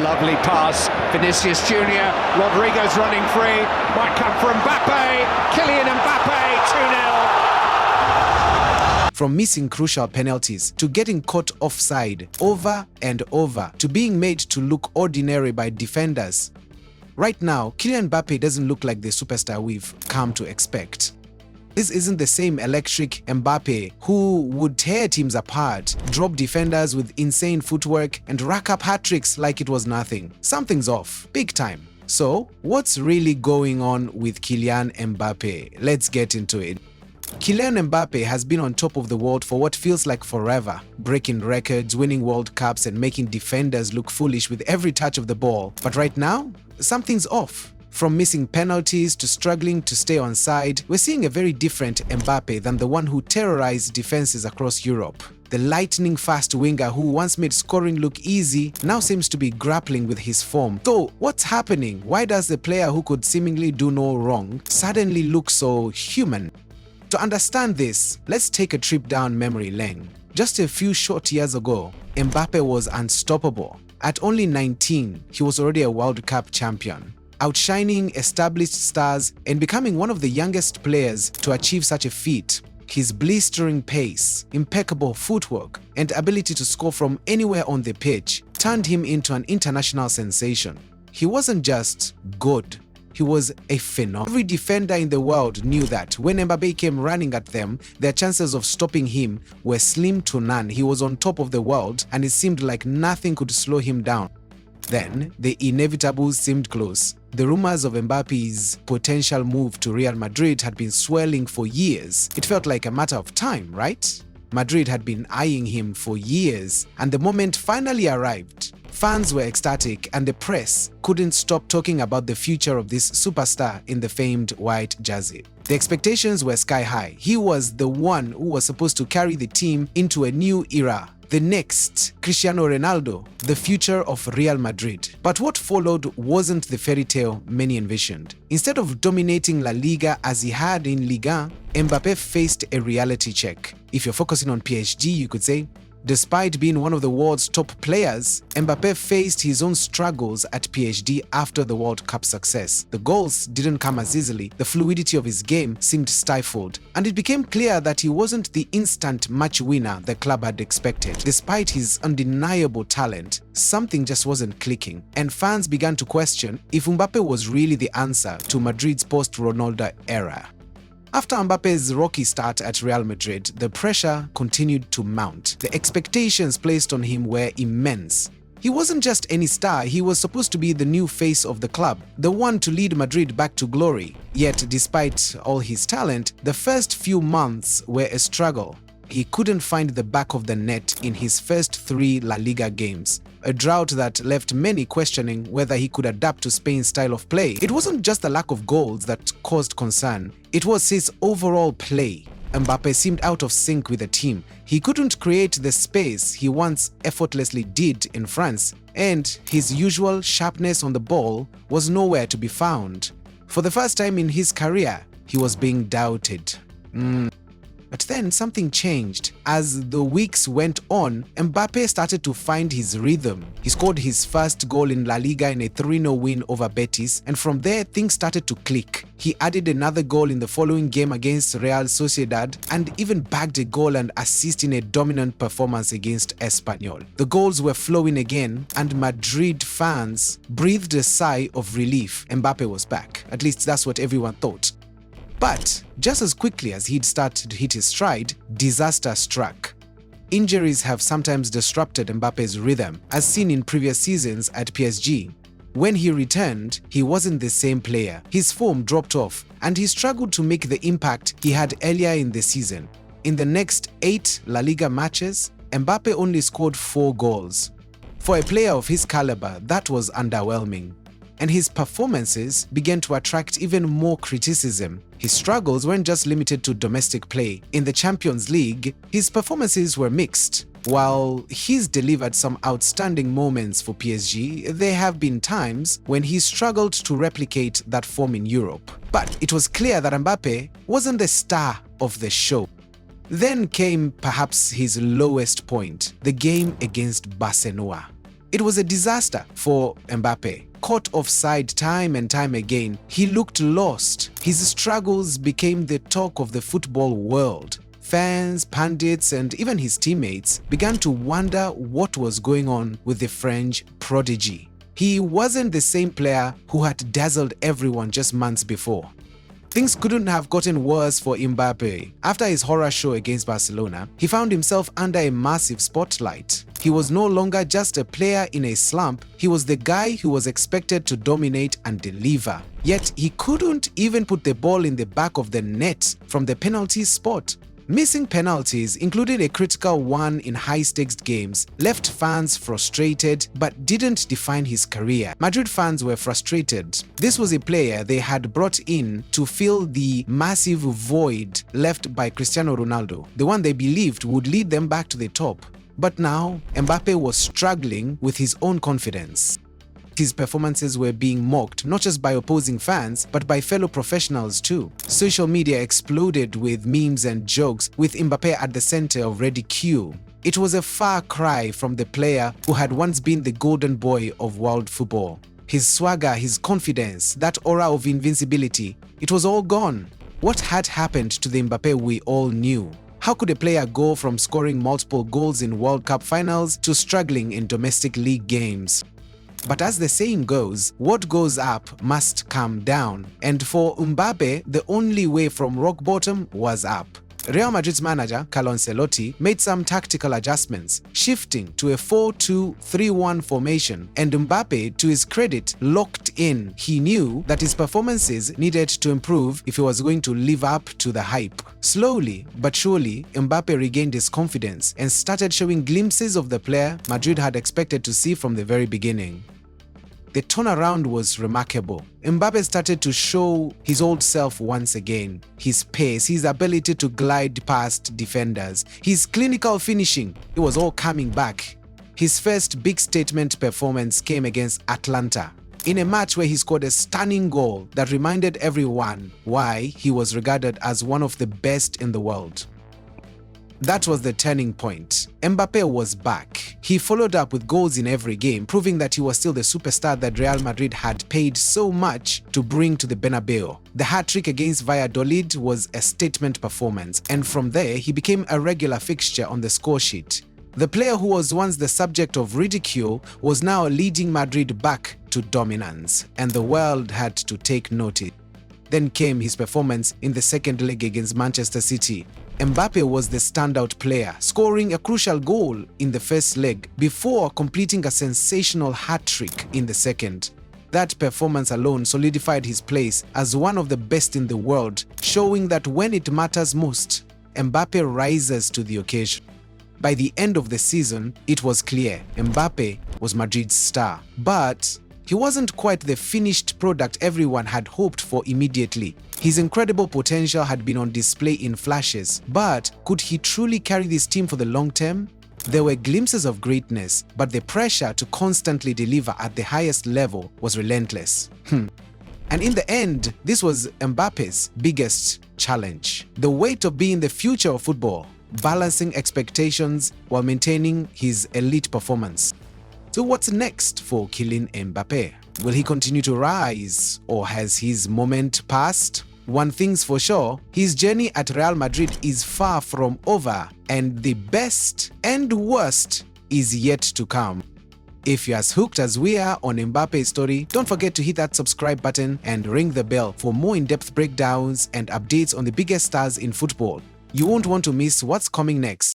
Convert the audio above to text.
Lovely pass, Vinicius Junior, Rodrigo's running free, might come from Mbappe, Kylian Mbappe, 2-0. From missing crucial penalties to getting caught offside over and over to being made to look ordinary by defenders. Right now, Kylian Mbappé doesn't look like the superstar we've come to expect. This isn't the same electric Mbappe who would tear teams apart, drop defenders with insane footwork, and rack up hat-tricks like it was nothing. Something's off, big time. So, what's really going on with Kylian Mbappé? Let's get into it. Kylian Mbappé has been on top of the world for what feels like forever, breaking records, winning World Cups, and making defenders look foolish with every touch of the ball. But right now, something's off. From missing penalties to struggling to stay on side, we're seeing a very different Mbappe than the one who terrorized defenses across Europe. The lightning-fast winger who once made scoring look easy now seems to be grappling with his form. So, what's happening? Why does the player who could seemingly do no wrong suddenly look so human? To understand this, let's take a trip down memory lane. Just a few short years ago, Mbappe was unstoppable. At only 19, he was already a World Cup champion, outshining established stars and becoming one of the youngest players to achieve such a feat. His blistering pace, impeccable footwork, and ability to score from anywhere on the pitch turned him into an international sensation. He wasn't just good, he was a phenomenon. Every defender in the world knew that when Mbappe came running at them, their chances of stopping him were slim to none. He was on top of the world, and it seemed like nothing could slow him down. Then, the inevitable seemed close. The rumors of Mbappe's potential move to Real Madrid had been swirling for years. It felt like a matter of time, right? Madrid had been eyeing him for years, and the moment finally arrived. Fans were ecstatic, and the press couldn't stop talking about the future of this superstar in the famed white jersey. The expectations were sky high. He was the one who was supposed to carry the team into a new era. The next Cristiano Ronaldo, the future of Real Madrid. But what followed wasn't the fairy tale many envisioned. Instead of dominating La Liga as he had in Liga, Mbappe faced a reality check. If you're focusing on PSG, you could say, despite being one of the world's top players, Mbappe faced his own struggles at PSG after the World Cup success. The goals didn't come as easily, the fluidity of his game seemed stifled, and it became clear that he wasn't the instant match winner the club had expected. Despite his undeniable talent, something just wasn't clicking, and fans began to question if Mbappe was really the answer to Madrid's post-Ronaldo era. After Mbappe's rocky start at Real Madrid, the pressure continued to mount. The expectations placed on him were immense. He wasn't just any star, he was supposed to be the new face of the club, the one to lead Madrid back to glory. Yet, despite all his talent, the first few months were a struggle. He couldn't find the back of the net in his first 3 La Liga games, a drought that left many questioning whether he could adapt to Spain's style of play. It wasn't just the lack of goals that caused concern, it was his overall play. Mbappe seemed out of sync with the team. He couldn't create the space he once effortlessly did in France, and his usual sharpness on the ball was nowhere to be found. For the first time in his career, he was being doubted. But then something changed. As the weeks went on, Mbappe started to find his rhythm. He scored his first goal in La Liga in a 3-0 win over Betis, and from there things started to click. He added another goal in the following game against Real Sociedad and even bagged a goal and assist in a dominant performance against Espanyol. The goals were flowing again, and Madrid fans breathed a sigh of relief. Mbappe was back. At least that's what everyone thought. But just as quickly as he'd started to hit his stride, disaster struck. Injuries have sometimes disrupted Mbappe's rhythm, as seen in previous seasons at PSG. When he returned, he wasn't the same player. His form dropped off, and he struggled to make the impact he had earlier in the season. In the next 8 La Liga matches, Mbappe only scored 4 goals. For a player of his caliber, that was underwhelming. And his performances began to attract even more criticism. His struggles weren't just limited to domestic play. In the Champions League, his performances were mixed. While he's delivered some outstanding moments for PSG, there have been times when he struggled to replicate that form in Europe. But it was clear that Mbappe wasn't the star of the show. Then came perhaps his lowest point, the game against Barcelona. It was a disaster for Mbappe. Caught offside time and time again, he looked lost. His struggles became the talk of the football world. Fans, pundits, and even his teammates began to wonder what was going on with the French prodigy. He wasn't the same player who had dazzled everyone just months before. Things couldn't have gotten worse for Mbappe. After his horror show against Barcelona, he found himself under a massive spotlight. He was no longer just a player in a slump, he was the guy who was expected to dominate and deliver. Yet he couldn't even put the ball in the back of the net from the penalty spot. Missing penalties, including a critical one in high-stakes games, left fans frustrated but didn't define his career. Madrid fans were frustrated. This was a player they had brought in to fill the massive void left by Cristiano Ronaldo, the one they believed would lead them back to the top. But now, Mbappe was struggling with his own confidence. His performances were being mocked not just by opposing fans, but by fellow professionals too. Social media exploded with memes and jokes, with Mbappe at the center of ridicule. It was a far cry from the player who had once been the golden boy of world football. His swagger, his confidence, that aura of invincibility, it was all gone. What had happened to the Mbappe we all knew? How could a player go from scoring multiple goals in World Cup finals to struggling in domestic league games? But as the saying goes, what goes up must come down. And for Mbappe, the only way from rock bottom was up. Real Madrid's manager, Carlo Ancelotti, made some tactical adjustments, shifting to a 4-2-3-1 formation, and Mbappe, to his credit, locked in. He knew that his performances needed to improve if he was going to live up to the hype. Slowly but surely, Mbappe regained his confidence and started showing glimpses of the player Madrid had expected to see from the very beginning. The turnaround was remarkable. Mbappe started to show his old self once again. His pace, his ability to glide past defenders, his clinical finishing, it was all coming back. His first big statement performance came against Atlanta, in a match where he scored a stunning goal that reminded everyone why he was regarded as one of the best in the world. That was the turning point. Mbappe was back. He followed up with goals in every game, proving that he was still the superstar that Real Madrid had paid so much to bring to the Bernabeu. The hat-trick against Valladolid was a statement performance, and from there he became a regular fixture on the score sheet. The player who was once the subject of ridicule was now leading Madrid back to dominance, and the world had to take notice. Then came his performance in the second leg against Manchester City. Mbappe was the standout player, scoring a crucial goal in the first leg before completing a sensational hat-trick in the second. That performance alone solidified his place as one of the best in the world, showing that when it matters most, Mbappe rises to the occasion. By the end of the season, it was clear Mbappe was Madrid's star, but he wasn't quite the finished product everyone had hoped for immediately. His incredible potential had been on display in flashes, but could he truly carry this team for the long term? There were glimpses of greatness, but the pressure to constantly deliver at the highest level was relentless. And in the end, this was Mbappe's biggest challenge. The weight of being the future of football, balancing expectations while maintaining his elite performance. So what's next for Kylian Mbappé? Will he continue to rise, or has his moment passed? One thing's for sure, his journey at Real Madrid is far from over, and the best and worst is yet to come. If you're as hooked as we are on Mbappe's story, don't forget to hit that subscribe button and ring the bell for more in-depth breakdowns and updates on the biggest stars in football. You won't want to miss what's coming next.